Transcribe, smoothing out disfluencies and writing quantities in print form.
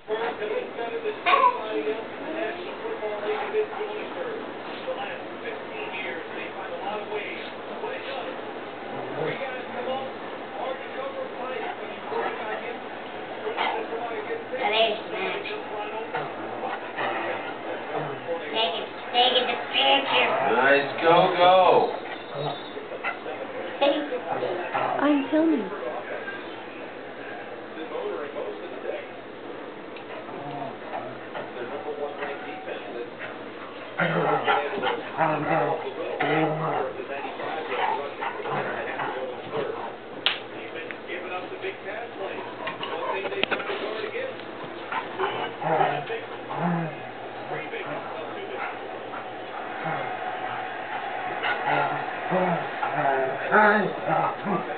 First, and he's got it lining up in the National Football League of his joint for the last 15 years. And they find a lot of ways. What it does, three guys come up, hard to cover fight when you bring a guy in. That is match. Taking the picture. Nice go. I'm filming. Nice.